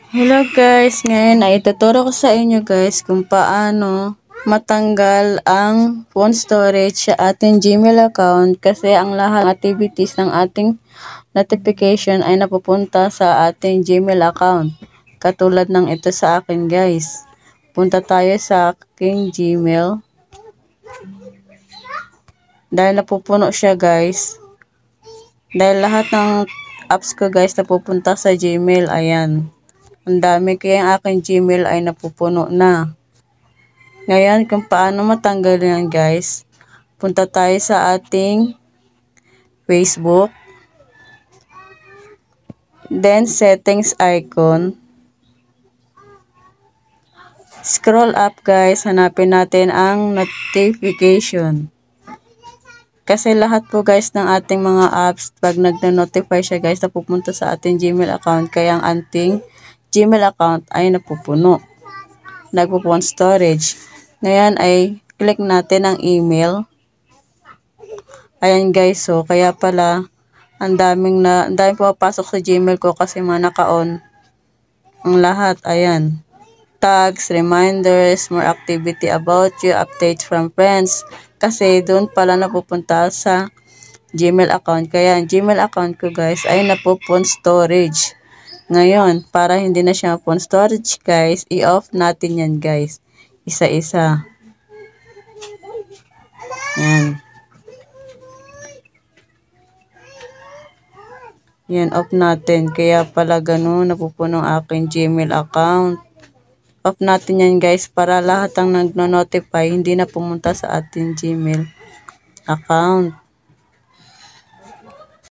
Hello guys, ngayon ay ituturo ko sa inyo guys kung paano matanggal ang phone storage sa ating Gmail account kasi ang lahat ng activities ng ating notification ay napupunta sa ating Gmail account. Katulad ng ito sa akin guys. Punta tayo sa aking Gmail. Dahil napupuno siya guys. Dahil lahat ng apps ko guys napupunta sa Gmail, ayan. Ang dami kaya ang aking Gmail ay napupuno na. Ngayon, kung paano matanggal yan guys, punta tayo sa ating Facebook. Then, settings icon. Scroll up guys, hanapin natin ang notification. Kasi lahat po guys ng ating mga apps, pag nagna-notify siya guys, napupunta sa ating Gmail account. Kaya ang ating Gmail account ay napupuno. Nagpo-phone storage. Ngayon ay click natin ang email. Ayan guys, so kaya pala ang daming pumapasok sa Gmail ko kasi naka-on ang lahat. Ayan. Tags, reminders, more activity about you, updates from friends. Kasi doon pala napupunta sa Gmail account. Kaya ang Gmail account ko guys ay napo-phone storage. Ngayon, para hindi na siya phone storage guys, i-off natin yan guys. Isa-isa. Yan. Yan, off natin. Kaya pala ganun, napupuno ang aking Gmail account. Off natin yan guys, para lahat ng nagno-notify, hindi na pumunta sa ating Gmail account.